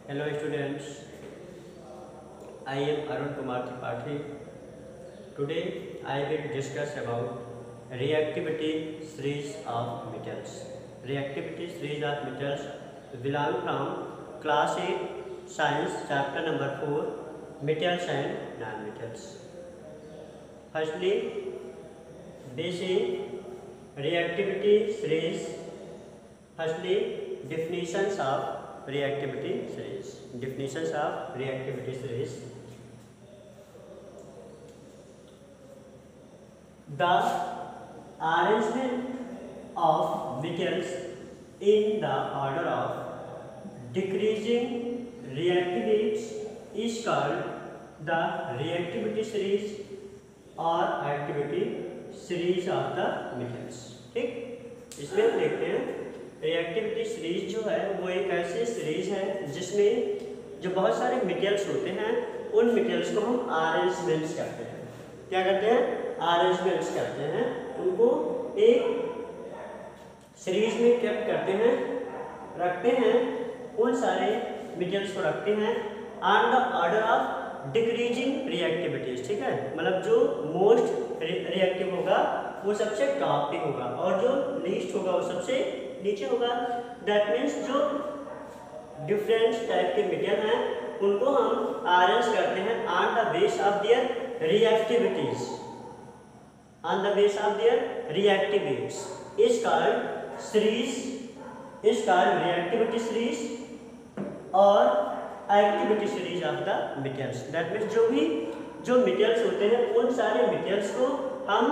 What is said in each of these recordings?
Hello students, I am Arun Kumar Tripathi. Today I will discuss about reactivity series of metals. Reactivity series of metals belong from class 8 science chapter number 4 metals and non-metals. Firstly, basic reactivity series. Firstly, definitions of reactivity series. Definitions of reactivity series. The arrangement of metals in the order of decreasing reactivities is called the reactivity series और activity series of the metals. ठीक, इसमें हम देखते हैं reactivity series जो है वो एक ऐसी सीरीज है जिसमें जो बहुत सारे मेटल्स होते हैं उन मेटल्स को हम अरेंजमेंट्स करते हैं। क्या करते हैं? अरेंजमेंट्स करते हैं, उनको एक सीरीज में कैप्ट करते हैं, रखते हैं, उन सारे मेटल्स को रखते हैं on the order of decreasing reactivities. ठीक है, मतलब जो मोस्ट रिएक्टिव होगा वो सबसे टॉप पे होगा और जो लीस्ट होगा वो सबसे नीचे होगा। दैट मीन्स जो डिफरेंट टाइप के मेटल हैं उनको हम अरेंज करते हैं on the base of their reactivities, on the base of their reactivities is called series, is called reactivity series और activity series of the metals. That means जो metals होते हैं उन सारे मेटल्स को हम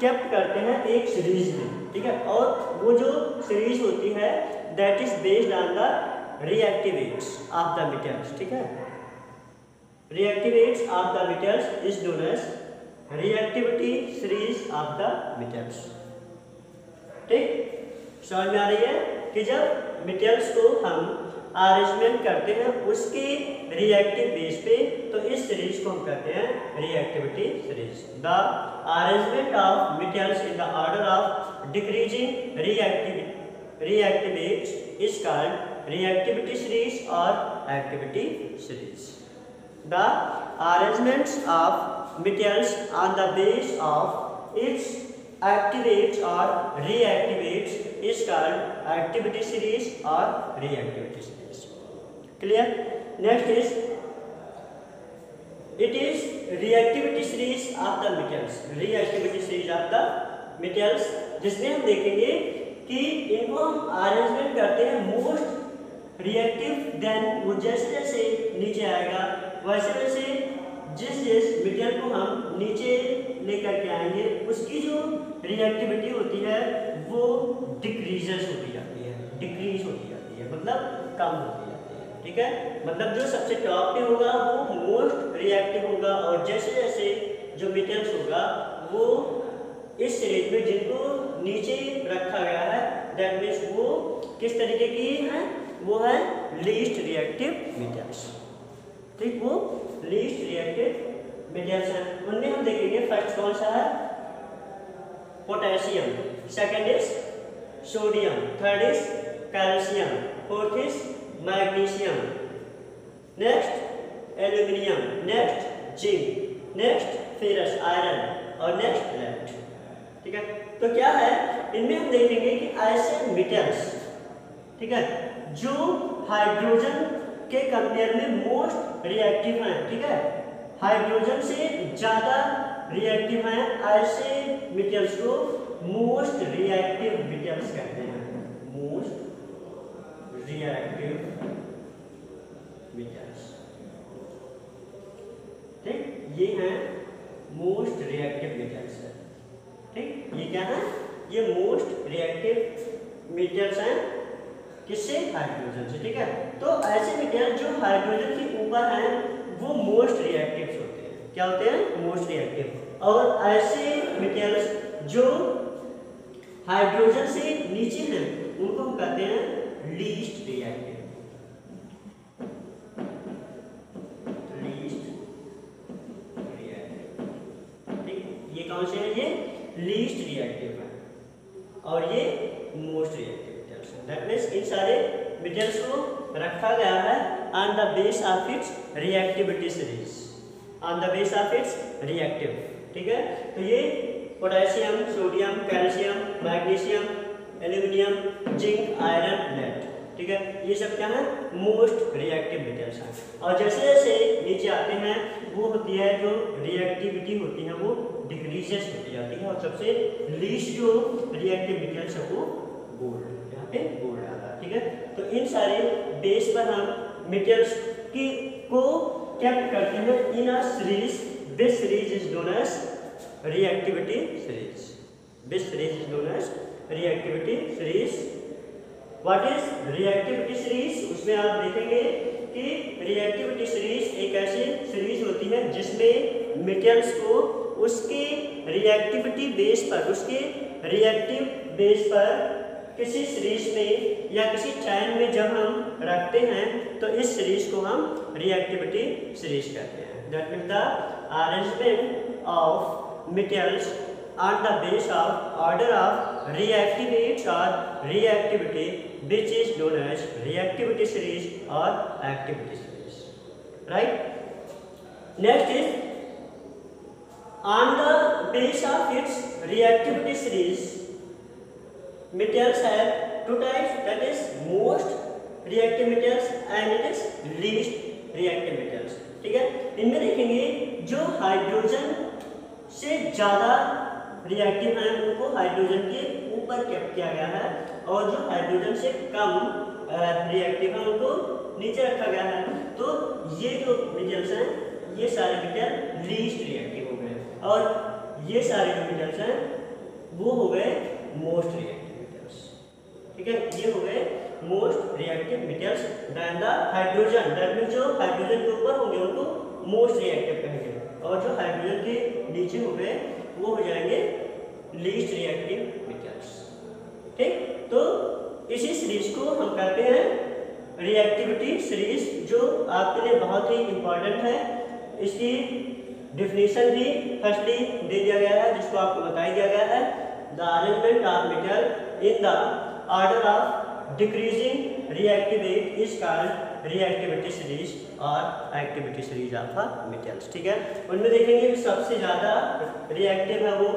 कैप्ट करते हैं एक सीरीज में। ठीक है, और वो जो सीरीज होती है that is based on the reactivities of the metals. ठीक है, reactivities of the metals is known as reactivity series of the metals. ठीक, समझ में आ रही है कि जब मेटल्स को हम अरेंजमेंट करते हैं उसके रिएक्टिव बेस पे तो इस सीरीज को हम कहते हैं reactivity series. The arrangement of metals in the order of decreasing reactivities is called reactivity series और activity series. The arrangements of metals on the base of its activates or reactivates is called activity series or reactivity series. Clear? Next is it is reactivity series of the metals. Reactivity series of the metals जिसमें हम देखेंगे कि इनको हम arrangement करते हैं most reactive, then वो जैसे जैसे नीचे आएगा वैसे वैसे जिस मेटल को हम नीचे लेकर के आएंगे उसकी जो रिएक्टिविटी होती है वो डिक्रीजेस होती जाती है, डिक्रीज होती जाती है, मतलब कम होती जाती है। ठीक है, मतलब जो सबसे टॉप पे होगा वो मोस्ट रिएक्टिव होगा और जैसे जैसे जो मेटल्स होगा वो इस सीरीज में जिनको नीचे रखा गया है दैट मीन्स वो किस तरीके की है, वो है लीस्ट रिएक्टिव मेटल्स। ठीक, वो लीस्ट रिएक्टिव मेटल्स हैं। उनमें हम देखेंगे फर्स्ट कौन सा है, potassium, second is sodium, third is calcium, fourth is magnesium, next aluminium, next zinc, next ferrous iron और नेक्स्ट लेड। ठीक है, तो क्या है इनमें हम देखेंगे कि ऐसे मेटल्स, ठीक है, जो हाइड्रोजन के कंपेयर में मोस्ट रिएक्टिव हैं। ठीक है, हाइड्रोजन से ज्यादा रिएक्टिव हैं, ऐसे मेटल्स को मोस्ट रिएक्टिव मेटल्स कहते हैं, मोस्ट रिएक्टिव मेटल्स। ठीक, ये हैं मोस्ट रिएक्टिव मेटल्स है। ठीक, ये क्या है, ये मोस्ट रिएक्टिव मेटल्स हैं किससे, हाइड्रोजन से। ठीक है, तो ऐसे मेटल जो हाइड्रोजन के ऊपर हैं वो मोस्ट रिएक्टिव होते हैं। क्या होते हैं, मोस्ट रिएक्टिव। और ऐसे मेटल्स जो हाइड्रोजन से नीचे हैं उनको हम कहते हैं लीस्ट रिएक्टिव, लीस्ट रिएक्टिव। ठीक, ये कौन से हैं, ये लीस्ट रिएक्टिव है और ये मोस्ट रिएक्टिव मेटल्स है। दैट मीन्स इन सारे मेटेरियल्स को रखा गया है on the base of its reactivity series, on the base of its reactive. ठीक है, तो ये potassium, sodium, calcium, magnesium, aluminium, zinc, iron, lead, ठीक है, ये सब क्या है मोस्ट रिएक्टिव मेटेरियल्स हैं। और जैसे जैसे नीचे आते हैं वो होती है जो रिएक्टिविटी होती है वो डिक्रीजेस होती जाती है, और सबसे लीस्ट जो रिएक्टिव मेटेरियल्स है वो गोल्ड, यहाँ पे गोल्ड आता है। ठीक है, तो इन सारे बेस पर हम मेटेरियल्स की को कैप्ट करते हैं in a series. This series is known as reactivity series. This series is known as reactivity series. What is reactivity series? उसमें आप देखेंगे कि रिएक्टिविटी सीरीज एक ऐसी सीरीज होती है जिसमें मेटेरियल्स को उसके रिएक्टिविटी बेस पर, उसके रिएक्टिव बेस पर किसी सीरीज में या किसी चैन में जब हम रखते हैं तो इस सीरीज को हम रिएक्टिविटी सीरीज कहते हैं। That means the arrangement of materials on the base of order of reactivities or reactivity, which is known as reactivity series or activity series, right? Next is on the base of its reactivity series, materials have two types, that is most reactive materials and it is least reactive materials। ठीक है, इनमें देखेंगे जो hydrogen से ज़्यादा reactive हैं उनको hydrogen के ऊपर कैप्ट किया गया है, और जो हाइड्रोजन से कम रिएक्टिव हैं उनको नीचे रखा गया है। तो ये जो मेटेरियल्स हैं ये सारे मेटेरियल लीस्ट रिएक्टिव हो गए, और ये सारे जो मेटेरियल्स हैं वो हो गए मोस्ट रिएक्टिव मेटेरियल्स। ठीक है, ये हो गए most reactive materials then the hydrogen. That means जो हाइड्रोजन के ऊपर होंगे उनको मोस्ट रिएक्टिव कहेंगे, और जो हाइड्रोजन के नीचे हो गए वो हो जाएंगे लीस्ट रिएक्टिव मेटेरियल्स। ठीक, तो इसी सीरीज को हम कहते हैं रिएक्टिविटी सीरीज, जो आपके लिए बहुत ही इंपॉर्टेंट है। इसकी डिफिनीशन भी फर्स्टली दे दिया गया है, जिसको आपको बता दिया गया है। The arrangement of material in the order of decreasing reactivity is called reactivity series और एक्टिविटी सीरीज ऑफ मेटेरियल्स। ठीक है, उनमें देखेंगे कि सबसे ज़्यादा रिएक्टिव है वो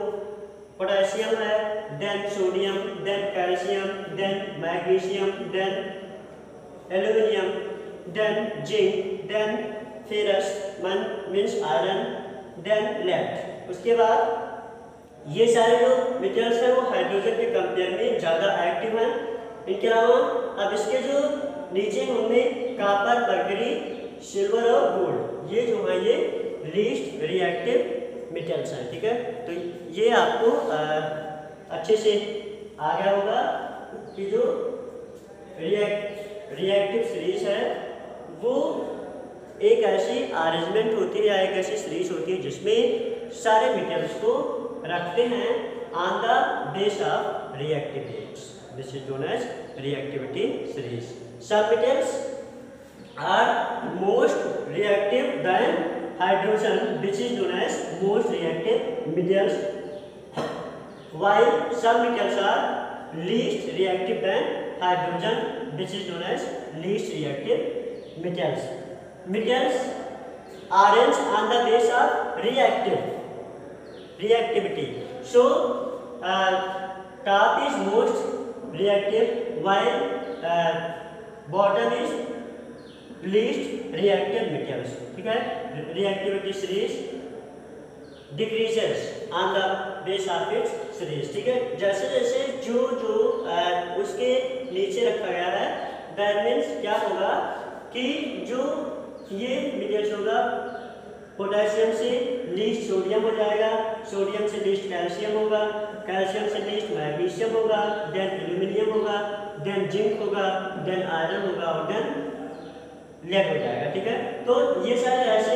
पोटेशियम है, then sodium, then calcium, then magnesium, then aluminium, then zinc, then ferrous means iron, then lead. उसके बाद ये सारे जो मेटेरियल्स हैं वो हाइड्रोजन के कंपेयर में ज़्यादा एक्टिव हैं। इनके अलावा अब इसके जो नीचे उनमें कॉपर, मरकरी, सिल्वर और गोल्ड, ये जो है ये लीस्ट रिएक्टिव मेटेरियल्स हैं। ठीक है, तो ये आपको अच्छे से आ गया होगा कि जो रिएक्टिव सीरीज है वो एक ऐसी अरेंजमेंट होती है या एक ऐसी सीरीज होती है जिसमें सारे मेटेरियल्स को रखते हैं on the base of reactivities. This is known as reactivity series. Some metals are most reactive than hydrogen, which is known as most reactive metals, while some metals are least reactive than hydrogen, which is known as least reactive metals. Metals arranged on the base of reactivity. So top is most reactive, while bottom is least reactive materials. ठीक है, reactivity series decreases on the base of it's series. ठीक है, जैसे जैसे जो उसके नीचे रखा गया है, दैट मीन्स क्या होगा कि जो ये मेटेरियल्स होगा पोटेशियम से लीस्ट सोडियम हो जाएगा, सोडियम से लीस्ट कैल्शियम होगा, कैल्शियम से लीस्ट मैग्नीशियम होगा, देन एल्यूमिनियम होगा, देन जिंक होगा, देन आयरन होगा और देन लेड हो जाएगा। ठीक है, तो ये सारे ऐसे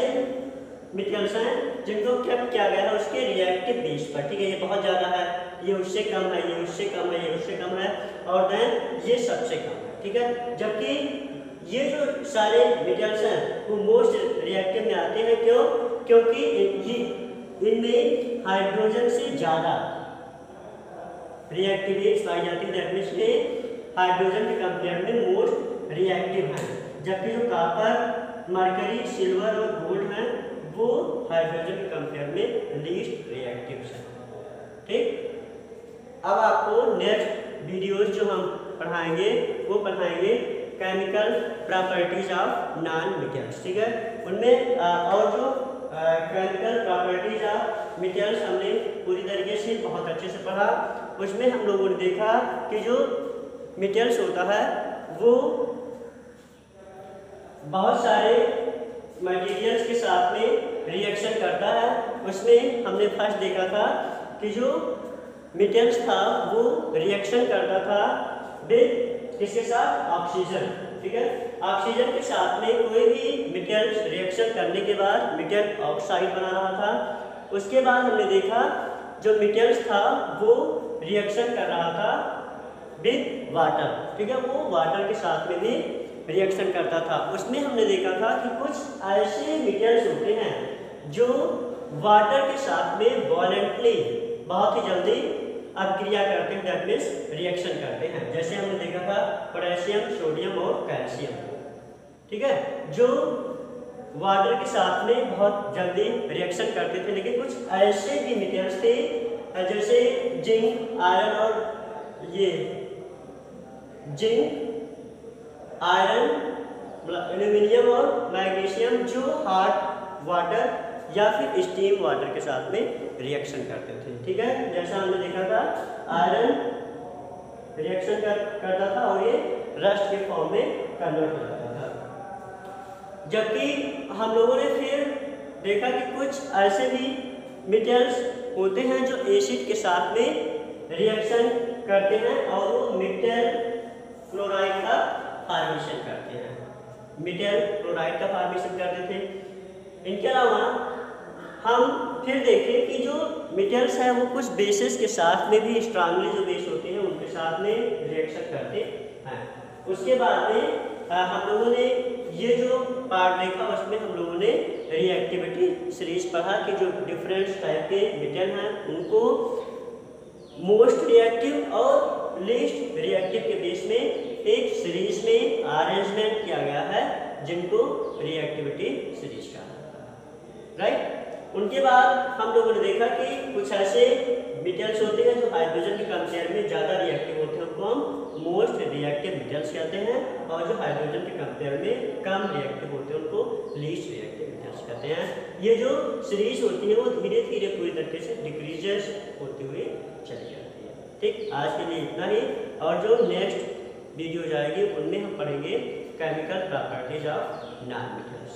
मेटेरियल्स हैं जिनको कैप्ट किया गया है उसके रिएक्टिव बेस पर। ठीक है, ये बहुत ज़्यादा है, ये उससे कम है, ये उससे कम है, ये उससे कम है, और देन ये सबसे कम है। ठीक है, जबकि ये जो सारे मेटेरियल्स हैं वो मोस्ट रिएक्टिव में आते हैं। क्यों? क्योंकि इनमें हाइड्रोजन से ज़्यादा रिएक्टिविटीज पाई जाती है। दैट मीन्स हाइड्रोजन के कंपेयर में मोस्ट रिएक्टिव हैं, जबकि जो कॉपर, मरकरी, सिल्वर और गोल्ड हैं वो हाइड्रोजन के कंपेयर में लीस्ट रिएक्टिव हैं। ठीक, अब आपको नेक्स्ट वीडियोज जो हम पढ़ाएंगे वो पढ़ाएंगे chemical properties of non metals. ठीक है, उनमें और जो केमिकल प्रॉपर्टीज ऑफ मेटल्स हमने पूरी तरीके से बहुत अच्छे से पढ़ा। उसमें हम लोगों ने देखा कि जो मेटल्स होता है वो बहुत सारे मटेरियल्स के साथ में रिएक्शन करता है। उसमें हमने फर्स्ट देखा था कि जो मेटल्स था वो रिएक्शन करता था विद किसके साथ? ऑक्सीजन। ठीक है, ऑक्सीजन के साथ में कोई भी मेटल्स रिएक्शन करने के बाद मेटल ऑक्साइड बना रहा था। उसके बाद हमने देखा जो मेटल्स था वो रिएक्शन कर रहा था विद वाटर। ठीक है, वो वाटर के साथ में भी रिएक्शन करता था। उसमें हमने देखा था कि कुछ ऐसे मेटल्स होते हैं जो वाटर के साथ में वॉलेंटली बहुत ही जल्दी अभिक्रिया करते हैं, दैट मीन्स रिएक्शन करते हैं। जैसे हमने देखा था पोटेशियम, सोडियम और कैल्शियम। ठीक है, जो वाटर के साथ में बहुत जल्दी रिएक्शन करते थे। लेकिन कुछ ऐसे भी मेटल्स थे जैसे जिंक, आयरन और ये जिंक, आयरन, एल्यूमिनियम और मैग्नीशियम जो हॉट वाटर या फिर स्टीम वाटर के साथ में रिएक्शन करते थे। ठीक है, जैसा हमने देखा था आयरन रिएक्शन करता था और ये रस्ट के फॉर्म में कन्वर्ट हो जाता था। जबकि हम लोगों ने फिर देखा कि कुछ ऐसे भी मेटल्स होते हैं जो एसिड के साथ में रिएक्शन करते हैं और वो मेटल क्लोराइड का फॉर्मेशन करते हैं। मेटल क्लोराइड का फॉर्मेशन करते थे। इनके अलावा हम फिर देखें कि जो मेटल्स हैं वो कुछ बेसेस के साथ में भी स्ट्रांगली जो बेस होते हैं उनके साथ में रिएक्शन करते हैं। उसके बाद में हम लोगों ने ये जो पार्ट देखा उसमें हम लोगों ने रिएक्टिविटी सीरीज पढ़ा कि जो डिफरेंट टाइप के मेटल हैं उनको मोस्ट रिएक्टिव और लीस्ट रिएक्टिव के बीच में एक सीरीज में अरेंजमेंट किया गया है जिनको रिएक्टिविटी सीरीज कहा जाता है। राइट, उनके बाद हम लोगों ने देखा कि कुछ ऐसे मेटल्स होते हैं जो हाइड्रोजन के कंपेयर में ज़्यादा रिएक्टिव होते हैं, उनको हम मोस्ट रिएक्टिव मेटल्स कहते हैं। और जो हाइड्रोजन के कंपेयर में कम रिएक्टिव होते हैं उनको लीस्ट रिएक्टिव मेटल्स कहते हैं। ये जो सीरीज होती है वो धीरे धीरे पूरी तरीके से डिक्रीजेस होती हुई चली जाती है। ठीक, आज के लिए इतना ही। और जो नेक्स्ट वीडियो जाएगी उनमें हम पढ़ेंगे chemical properties of non metals.